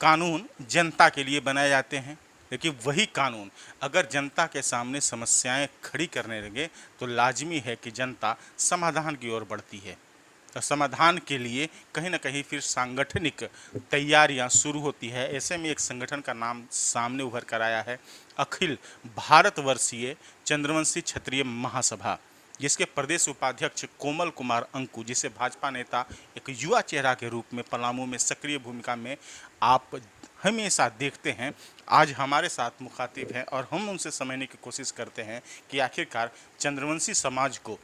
कानून जनता के लिए बनाए जाते हैं, लेकिन वही कानून अगर जनता के सामने समस्याएं खड़ी करने लगे तो लाजमी है कि जनता समाधान की ओर बढ़ती है। तो समाधान के लिए कहीं ना कहीं फिर सांगठनिक तैयारियां शुरू होती है। ऐसे में एक संगठन का नाम सामने उभर कर आया है, अखिल भारतवर्षीय चंद्रवंशी क्षत्रिय महासभा, जिसके प्रदेश उपाध्यक्ष कोमल कुमार अंकु, जिसे भाजपा नेता एक युवा चेहरा के रूप में पलामू में सक्रिय भूमिका में आप हमेशा देखते हैं, आज हमारे साथ मुखातिब हैं और हम उनसे समझने की कोशिश करते हैं कि आखिरकार चंद्रवंशी समाज को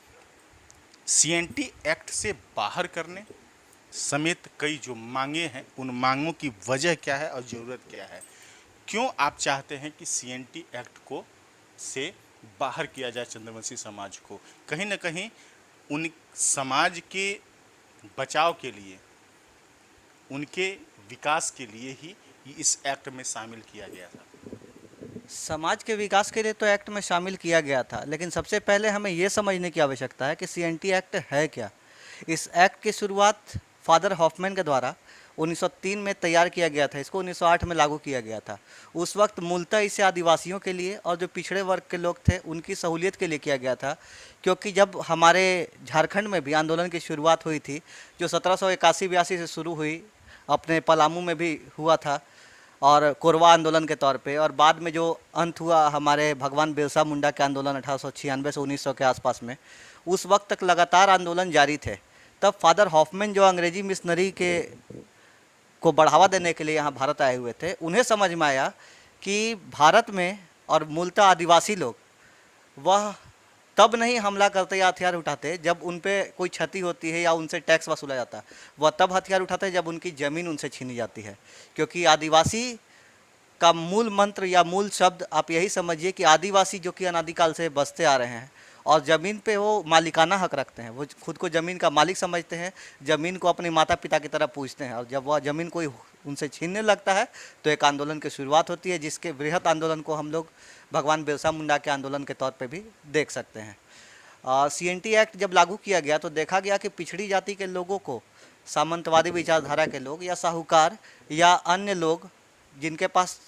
सीएनटी एक्ट से बाहर करने समेत कई जो मांगे हैं, उन मांगों की वजह क्या है और ज़रूरत क्या है। क्यों आप चाहते हैं कि सीएनटी एक्ट को से बाहर किया जाए चंद्रवंशी समाज को? कहीं ना कहीं उन समाज के बचाव के लिए, उनके विकास के लिए ही इस एक्ट में शामिल किया गया था। समाज के विकास के लिए तो एक्ट में शामिल किया गया था, लेकिन सबसे पहले हमें ये समझने की आवश्यकता है कि सीएनटी एक्ट है क्या। इस एक्ट की शुरुआत फादर हॉफमैन के द्वारा 1903 में तैयार किया गया था। इसको 1908 में लागू किया गया था। उस वक्त मूलतः इसे आदिवासियों के लिए और जो पिछड़े वर्ग के लोग थे उनकी सहूलियत के लिए किया गया था, क्योंकि जब हमारे झारखंड में भी आंदोलन की शुरुआत हुई थी, जो 1781-82 से शुरू हुई, अपने पलामू में भी हुआ था और कोरवा आंदोलन के तौर पे, और बाद में जो अंत हुआ हमारे भगवान बिरसा मुंडा के आंदोलन 1896 से 1900 के आसपास में, उस वक्त तक लगातार आंदोलन जारी थे। तब फादर हॉफमैन जो अंग्रेजी मिशनरी के को बढ़ावा देने के लिए यहाँ भारत आए हुए थे, उन्हें समझ में आया कि भारत में और मूलतः आदिवासी लोग वह तब नहीं हमला करते या हथियार उठाते जब उन पे कोई क्षति होती है या उनसे टैक्स वसूला जाता है। वह तब हथियार उठाते हैं जब उनकी ज़मीन उनसे छीनी जाती है, क्योंकि आदिवासी का मूल मंत्र या मूल शब्द आप यही समझिए कि आदिवासी जो कि अनादिकाल से बसते आ रहे हैं और ज़मीन पे वो मालिकाना हक रखते हैं, वो खुद को ज़मीन का मालिक समझते हैं, ज़मीन को अपने माता पिता की तरह पूजते हैं, और जब वह ज़मीन कोई उनसे छीनने लगता है तो एक आंदोलन की शुरुआत होती है, जिसके बृहद आंदोलन को हम लोग भगवान बिरसा मुंडा के आंदोलन के तौर पे भी देख सकते हैं। सीएनटी एक्ट जब लागू किया गया तो देखा गया कि पिछड़ी जाति के लोगों को सामंतवादी विचारधारा के लोग या साहूकार या अन्य लोग जिनके पास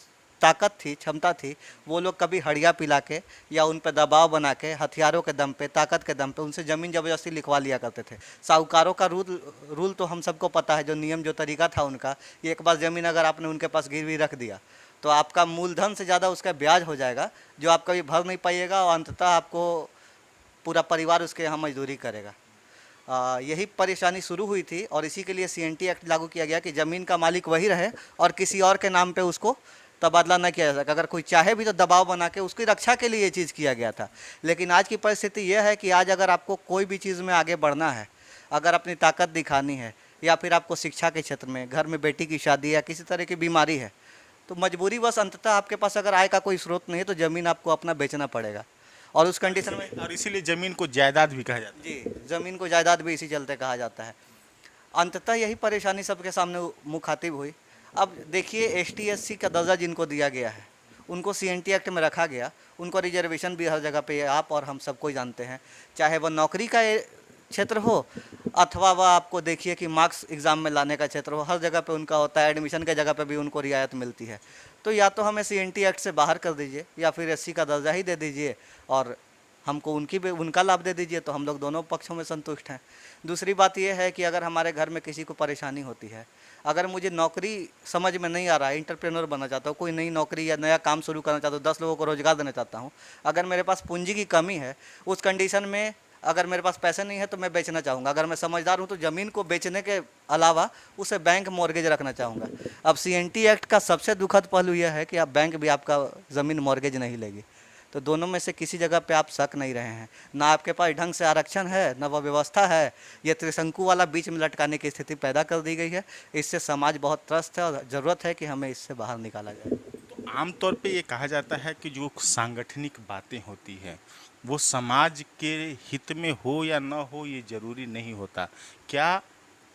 ताकत थी, क्षमता थी, वो लोग कभी हड़िया पिला के या उन पर दबाव बना के हथियारों के दम पे, ताकत के दम पे उनसे ज़मीन ज़बरदस्ती लिखवा लिया करते थे। साहूकारों का रूल तो हम सबको पता है, जो नियम जो तरीका था उनका, एक बार ज़मीन अगर आपने उनके पास गिरवी रख दिया तो आपका मूलधन से ज़्यादा उसका ब्याज हो जाएगा, जो आप कभी भर नहीं पाइएगा, और अंततः आपको पूरा परिवार उसके यहाँ मजदूरी करेगा। यही परेशानी शुरू हुई थी और इसी के लिए सीएनटी एक्ट लागू किया गया कि ज़मीन का मालिक वही रहे और किसी और के नाम पे उसको तबादला न किया जा सके। अगर कोई चाहे भी तो दबाव बना के उसकी रक्षा के लिए ये चीज़ किया गया था। लेकिन आज की परिस्थिति यह है कि आज अगर आपको कोई भी चीज़ में आगे बढ़ना है, अगर अपनी ताकत दिखानी है, या फिर आपको शिक्षा के क्षेत्र में, घर में बेटी की शादी या किसी तरह की बीमारी है, तो मजबूरी बस अंततः आपके पास अगर आय का कोई स्रोत नहीं है तो ज़मीन आपको अपना बेचना पड़ेगा। और उस कंडीशन में, और इसीलिए ज़मीन को जायदाद भी कहा जाता है। जी, ज़मीन को जायदाद भी इसी चलते कहा जाता है। अंततः यही परेशानी सबके सामने मुखातिब हुई। अब देखिए, एसटी एससी का दर्जा जिनको दिया गया है उनको सीएनटी एक्ट में रखा गया, उनको रिजर्वेशन भी हर जगह पे आप और हम सबको जानते हैं, चाहे वह नौकरी का क्षेत्र हो अथवा वह आपको देखिए कि मार्क्स एग्ज़ाम में लाने का क्षेत्र हो, हर जगह पे उनका होता है। एडमिशन के जगह पे भी उनको रियायत मिलती है। तो या तो हमें सीएनटी एक्ट से बाहर कर दीजिए या फिर एससी का दर्जा ही दे दीजिए और हमको उनका लाभ दे दीजिए, तो हम लोग दोनों पक्षों में संतुष्ट हैं। दूसरी बात यह है कि अगर हमारे घर में किसी को परेशानी होती है, अगर मुझे नौकरी समझ में नहीं आ रहा है, एंटरप्रेन्योर बनना चाहता हूँ, कोई नई नौकरी या नया काम शुरू करना चाहता हूँ, 10 लोगों को रोजगार देना चाहता हूँ, अगर मेरे पास पूंजी की कमी है, उस कंडीशन में अगर मेरे पास पैसे नहीं है तो मैं बेचना चाहूँगा। अगर मैं समझदार हूँ तो ज़मीन को बेचने के अलावा उसे बैंक मॉर्गेज रखना चाहूँगा। अब सीएनटी एक्ट का सबसे दुखद पहलू यह है कि आप बैंक भी आपका ज़मीन मॉर्गेज नहीं लेगी। तो दोनों में से किसी जगह पे आप सक नहीं रहे हैं, ना आपके पास ढंग से आरक्षण है, ना वह व्यवस्था है। ये त्रिशंकु वाला बीच में लटकाने की स्थिति पैदा कर दी गई है। इससे समाज बहुत त्रस्त है और ज़रूरत है कि हमें इससे बाहर निकाला जाए। तो आमतौर पे ये कहा जाता है कि जो सांगठनिक बातें होती है वो समाज के हित में हो या न हो ये जरूरी नहीं होता। क्या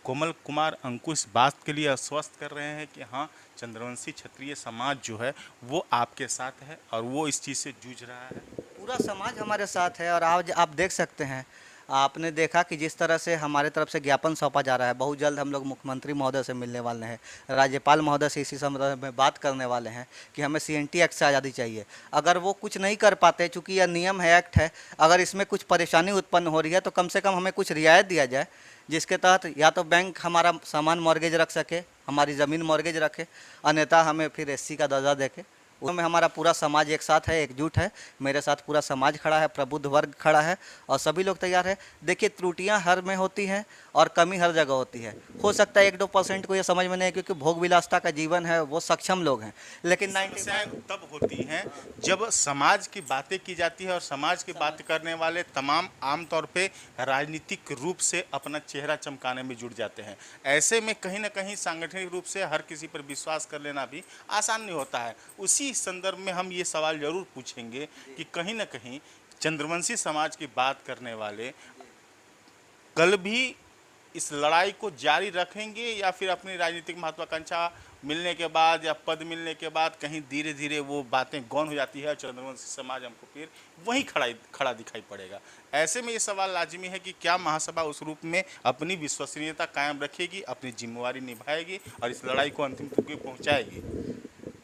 कोमल कुमार अंकु इस बात के लिए आश्वस्त कर रहे हैं कि हाँ, चंद्रवंशी क्षत्रिय समाज जो है वो आपके साथ है और वो इस चीज़ से जूझ रहा है? पूरा समाज हमारे साथ है। और आज आप देख सकते हैं, आपने देखा कि जिस तरह से हमारे तरफ से ज्ञापन सौंपा जा रहा है, बहुत जल्द हम लोग मुख्यमंत्री महोदय से मिलने वाले हैं, राज्यपाल महोदय से इसी संदर्भ में बात करने वाले हैं कि हमें सीएनटी एक्ट से आज़ादी चाहिए। अगर वो कुछ नहीं कर पाते, चूंकि यह नियम है, एक्ट है, अगर इसमें कुछ परेशानी उत्पन्न हो रही है तो कम से कम हमें कुछ रियायत दिया जाए, जिसके तहत या तो बैंक हमारा सामान मॉर्गेज रख सके, हमारी ज़मीन मॉर्गेज रखे, अन्यथा हमें फिर एससी का दर्जा देके। उसमें हमारा पूरा समाज एक साथ है, एकजुट है, मेरे साथ पूरा समाज खड़ा है, प्रबुद्ध वर्ग खड़ा है और सभी लोग तैयार है। देखिए, त्रुटियां हर में होती हैं और कमी हर जगह होती है। हो सकता है 1-2% को ये समझ में नहीं है, क्योंकि भोग विलासता का जीवन है, वो सक्षम लोग हैं, लेकिन 95 समस्याएं तब होती हैं जब समाज की बातें की जाती है और समाज की बात करने वाले तमाम आमतौर पे राजनीतिक रूप से अपना चेहरा चमकाने में जुट जाते हैं। ऐसे में कहीं ना कहीं सांगठनिक रूप से हर किसी पर विश्वास कर लेना भी आसान नहीं होता है। उसी संदर्भ में हम ये सवाल जरूर पूछेंगे कि कहीं ना कहीं चंद्रवंशी समाज की बात करने वाले कल भी इस लड़ाई को जारी रखेंगे या फिर अपनी राजनीतिक महत्वाकांक्षा मिलने के बाद या पद मिलने के बाद कहीं धीरे धीरे वो बातें गौण हो जाती है और चंद्रवंशी समाज हमको फिर वहीं खड़ा दिखाई पड़ेगा। ऐसे में ये सवाल लाजमी है कि क्या महासभा उस रूप में अपनी विश्वसनीयता कायम रखेगी, अपनी जिम्मेवारी निभाएगी और इस लड़ाई को अंतिम तक पहुँचाएगी।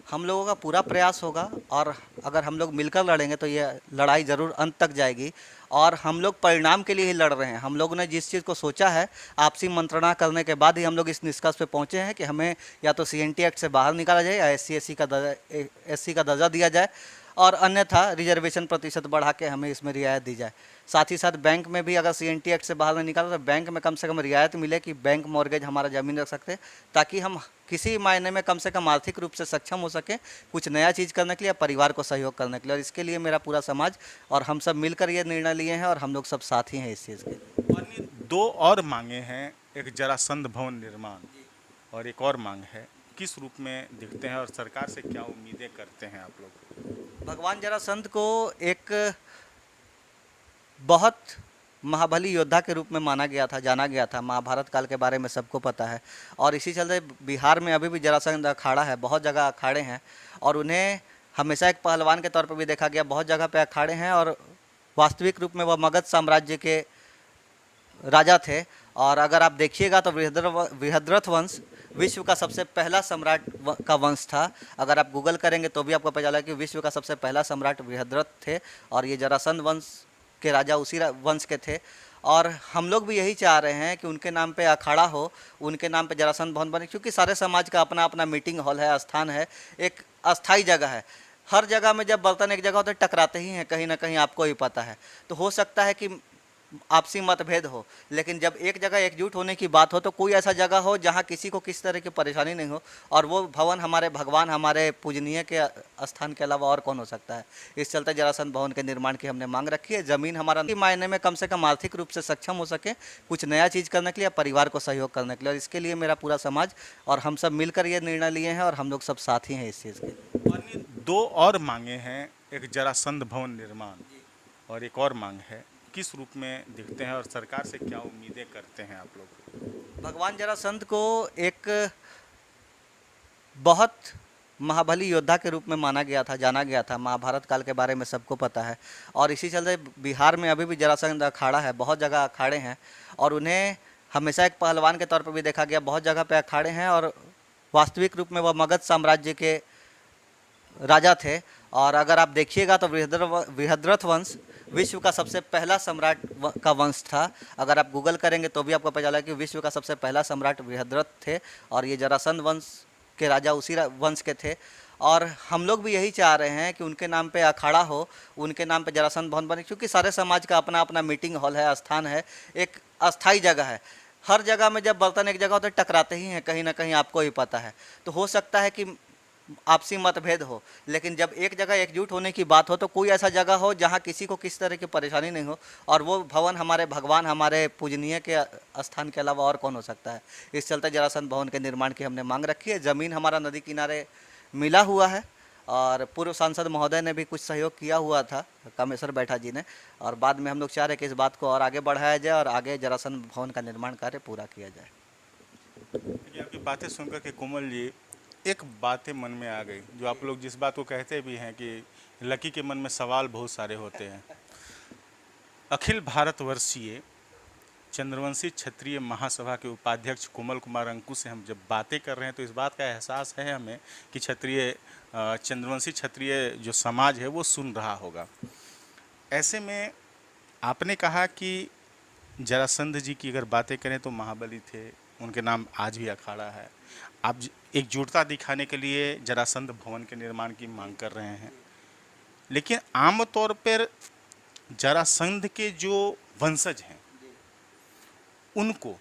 हम लोगों का पूरा प्रयास होगा और अगर हम लोग मिलकर लड़ेंगे तो ये लड़ाई ज़रूर अंत तक जाएगी। और हम लोग परिणाम के लिए ही लड़ रहे हैं। हम लोगों ने जिस चीज़ को सोचा है, आपसी मंत्रणा करने के बाद ही हम लोग इस निष्कर्ष पे पहुंचे हैं कि हमें या तो सीएनटी एक्ट से बाहर निकाला जाए या एससी का दर्जा दिया जाए और अन्यथा रिजर्वेशन प्रतिशत बढ़ा के हमें इसमें रियायत दी जाए। साथ ही साथ बैंक में भी अगर सीएनटी एक्ट से बाहर नहीं निकाला तो बैंक में कम से कम रियायत मिले कि बैंक मॉर्गेज हमारा ज़मीन रख सकते, ताकि हम किसी मायने में कम से कम आर्थिक रूप से सक्षम हो सके कुछ नया चीज़ करने के लिए, परिवार को सहयोग करने के लिए। और इसके लिए मेरा पूरा समाज और हम सब मिलकर ये निर्णय लिए हैं और हम लोग सब साथी हैं इस चीज़ के। अन्य दो और मांगे हैं, एक जरासंध भवन निर्माण और एक और मांग है, किस रूप में दिखते हैं और सरकार से क्या उम्मीदें करते हैं आप लोग? भगवान जरासंध को एक बहुत महाबली योद्धा के रूप में माना गया था, जाना गया था। महाभारत काल के बारे में सबको पता है और इसी चलते बिहार में अभी भी जरासंध अखाड़ा है, बहुत जगह अखाड़े हैं और उन्हें हमेशा एक पहलवान के तौर पर भी देखा गया। बहुत जगह पे अखाड़े हैं और वास्तविक रूप में वह मगध साम्राज्य के राजा थे। और अगर आप देखिएगा तो बृहद्रथ वंश विश्व का सबसे पहला सम्राट का वंश था। अगर आप गूगल करेंगे तो भी आपको पता चला कि विश्व का सबसे पहला सम्राट बृहद्रथ थे और ये जरासंध वंश के राजा उसी वंश के थे। और हम लोग भी यही चाह रहे हैं कि उनके नाम पे अखाड़ा हो, उनके नाम पे जरासंध भवन बने, क्योंकि सारे समाज का अपना अपना मीटिंग हॉल है, स्थान है, एक अस्थाई जगह है। हर जगह में जब बर्तन एक जगह होते टकराते ही हैं, कहीं ना कहीं आपको ही पता है। तो हो सकता है कि आपसी मतभेद हो, लेकिन जब एक जगह एकजुट होने की बात हो तो कोई ऐसा जगह हो जहां किसी को किस तरह की परेशानी नहीं हो। और वो भवन हमारे भगवान, हमारे पूजनीय के स्थान के अलावा और कौन हो सकता है। इस चलते जरासंध भवन के निर्माण की हमने मांग रखी है। ज़मीन हमारा मायने में कम से कम आर्थिक रूप से सक्षम हो सके कुछ नया चीज़ करने के लिए, परिवार को सहयोग करने के लिए। और इसके लिए मेरा पूरा समाज और हम सब मिलकर ये निर्णय लिए हैं और हम लोग सब साथी हैं इस चीज़ के। अन्य दो और मांगे हैं, एक जरासंध भवन निर्माण और एक और मांग है, किस रूप में दिखते हैं और सरकार से क्या उम्मीदें करते हैं आप लोग? भगवान जरासंध को एक बहुत महाबली योद्धा के रूप में माना गया था, जाना गया था। महाभारत काल के बारे में सबको पता है और इसी चलते बिहार में अभी भी जरासंध अखाड़ा है, बहुत जगह अखाड़े हैं और उन्हें हमेशा एक पहलवान के तौर पर भी देखा गया। बहुत जगह पे अखाड़े हैं और वास्तविक रूप में वह मगध साम्राज्य के राजा थे। और अगर आप देखिएगा तो बृहद्रथ वंश विश्व का सबसे पहला सम्राट का वंश था। अगर आप गूगल करेंगे तो भी आपको पता चला कि विश्व का सबसे पहला सम्राट बृहद्रथ थे और ये जरासंध वंश के राजा उसी वंश के थे। और हम लोग भी यही चाह रहे हैं कि उनके नाम पे अखाड़ा हो, उनके नाम पे जरासंध भवन बने, क्योंकि सारे समाज का अपना अपना मीटिंग हॉल है, स्थान है, एक अस्थाई जगह है। हर जगह में जब बर्तन एक जगह होते टकराते ही हैं, कहीं ना कहीं आपको ही पता है। तो हो सकता है कि आपसी मतभेद हो, लेकिन जब एक जगह एकजुट होने की बात हो तो कोई ऐसा जगह हो जहां किसी को किस तरह की परेशानी नहीं हो। और वो भवन हमारे भगवान, हमारे पूजनीय के स्थान के अलावा और कौन हो सकता है। इस चलते जरासंध भवन के निर्माण की हमने मांग रखी है। ज़मीन हमारा नदी किनारे मिला हुआ है और पूर्व सांसद महोदय ने भी कुछ सहयोग किया हुआ था, कामेश्वर बैठा जी ने। और बाद में हम लोग चाह रहे हैं कि इस बात को और आगे बढ़ाया जाए और आगे जरासंध भवन का निर्माण कार्य पूरा किया जाए। आपकी बातें सुनकर के कोमल जी, एक बातें मन में आ गई, जो आप लोग जिस बात को कहते भी हैं कि लकी के मन में सवाल बहुत सारे होते हैं। अखिल भारतवर्षीय चंद्रवंशी क्षत्रिय महासभा के उपाध्यक्ष कोमल कुमार अंकु से हम जब बातें कर रहे हैं तो इस बात का एहसास है हमें कि चंद्रवंशी क्षत्रिय जो समाज है वो सुन रहा होगा। ऐसे में आपने कहा कि जरासंध जी की अगर बातें करें तो महाबली थे, उनके नाम आज भी अखाड़ा है। आप एकजुटता दिखाने के लिए जरासंध भवन के निर्माण की मांग कर रहे हैं, लेकिन आमतौर पर जरासंध के जो वंशज हैं उनको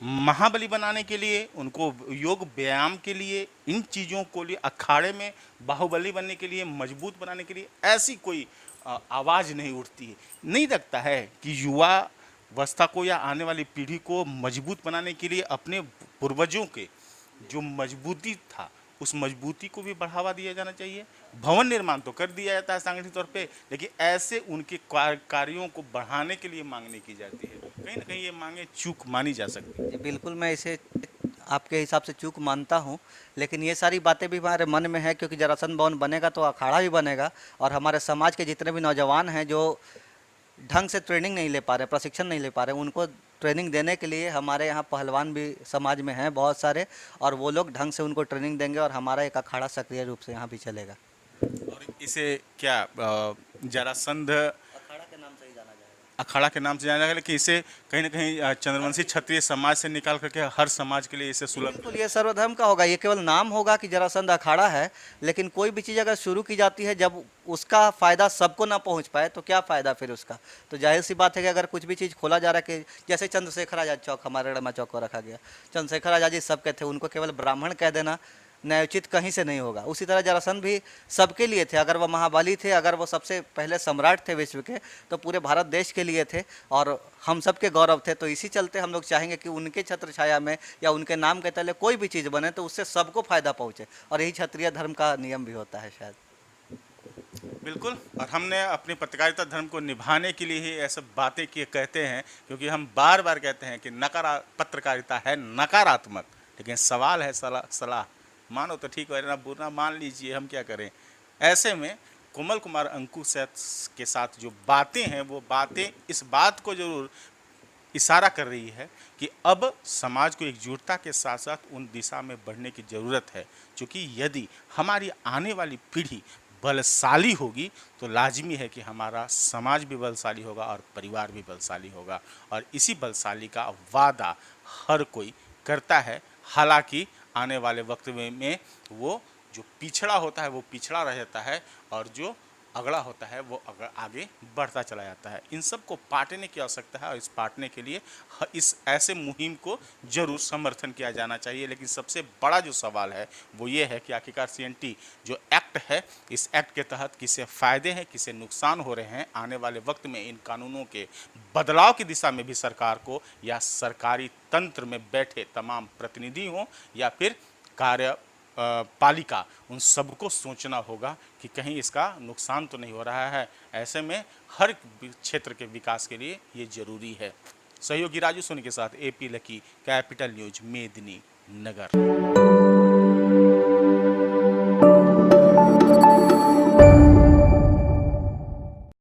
महाबली बनाने के लिए, उनको योग व्यायाम के लिए, इन चीज़ों को लिए अखाड़े में बाहुबली बनने के लिए, मजबूत बनाने के लिए ऐसी कोई आवाज़ नहीं उठती है। नहीं लगता है कि युवा अवस्था को या आने वाली पीढ़ी को मजबूत बनाने के लिए अपने पूर्वजों के जो मजबूती था उस मजबूती को भी बढ़ावा दिया जाना चाहिए। भवन निर्माण तो कर दिया जाता है सांगठनिक तौर पे, लेकिन ऐसे उनके कार्यों को बढ़ाने के लिए मांग नहीं की जाती है। कहीं ना कहीं ये मांगे चूक मानी जा सकती है। जी, बिल्कुल मैं इसे आपके हिसाब से चूक मानता हूँ, लेकिन ये सारी बातें भी हमारे मन में है, क्योंकि जरासंध भवन बनेगा तो अखाड़ा भी बनेगा, और हमारे समाज के जितने भी नौजवान हैं जो ढंग से ट्रेनिंग नहीं ले पा रहे, प्रशिक्षण नहीं ले पा रहे, उनको ट्रेनिंग देने के लिए हमारे यहाँ पहलवान भी समाज में हैं बहुत सारे, और वो लोग ढंग से उनको ट्रेनिंग देंगे और हमारा एक अखाड़ा सक्रिय रूप से यहाँ भी चलेगा। और इसे क्या जरासंध अखाड़ा के नाम से ही जाना जाएगा। अखाड़ा के नाम से जाना जाएगा, लेकिन इसे कहीं ना कहीं चंद्रवंशी क्षत्रिय समाज से निकाल करके हर समाज के लिए इसे सुलभ। बिल्कुल ये सर्वधर्म का होगा, ये केवल नाम होगा कि जरासंध अखाड़ा है, लेकिन कोई भी चीज़ अगर शुरू की जाती है जब उसका फ़ायदा सबको ना पहुंच पाए तो क्या फ़ायदा फिर उसका। तो जाहिर सी बात है कि अगर कुछ भी चीज़ खोला जा रहा है, कि जैसे चंद्रशेखर आज़ाद चौक हमारे रमा चौक को रखा गया, चंद्रशेखर आज़ाद जी सबके थे, उनको केवल ब्राह्मण कह देना न्यायोचित कहीं से नहीं होगा। उसी तरह जरासंध भी सबके लिए थे, अगर वह महाबली थे, अगर वो सबसे पहले सम्राट थे विश्व के, तो पूरे भारत देश के लिए थे और हम सबके गौरव थे। तो इसी चलते हम लोग चाहेंगे कि उनके छत्र छाया में या उनके नाम के तले कोई भी चीज़ बने तो उससे सबको फायदा पहुँचे, और यही क्षत्रिय धर्म का नियम भी होता है शायद। बिल्कुल, और हमने अपनी पत्रकारिता धर्म को निभाने के लिए ही ऐसे बातें किए कहते हैं, क्योंकि हम बार बार कहते हैं कि पत्रकारिता है नकारात्मक, लेकिन सवाल है सलाह। मानो तो ठीक है, ना बुरा मान लीजिए, हम क्या करें। ऐसे में कोमल कुमार अंकु के साथ जो बातें हैं वो बातें इस बात को जरूर इशारा कर रही है कि अब समाज को एकजुटता के साथ साथ उन दिशा में बढ़ने की ज़रूरत है, क्योंकि यदि हमारी आने वाली पीढ़ी बलशाली होगी तो लाजमी है कि हमारा समाज भी बलशाली होगा और परिवार भी बलशाली होगा, और इसी बलशाली का वादा हर कोई करता है। हालांकि आने वाले वक्त में वो जो पिछड़ा होता है वो पिछड़ा रह जाता है, और जो अगला होता है वो आगे बढ़ता चला जाता है। इन सब को पाटने की आवश्यकता है, और इस पाटने के लिए इस ऐसे मुहिम को जरूर समर्थन किया जाना चाहिए। लेकिन सबसे बड़ा जो सवाल है वो ये है कि आखिरकार CNT जो एक्ट है, इस एक्ट के तहत किसे फ़ायदे हैं, किसे नुकसान हो रहे हैं। आने वाले वक्त में इन कानूनों के बदलाव की दिशा में भी सरकार को या सरकारी तंत्र में बैठे तमाम प्रतिनिधि हों या फिर पालिका, उन सबको सोचना होगा कि कहीं इसका नुकसान तो नहीं हो रहा है। ऐसे में हर क्षेत्र के विकास के लिए ये जरूरी है। सहयोगी राजू सोनी के साथ AP लकी, कैपिटल न्यूज, मेदिनी नगर।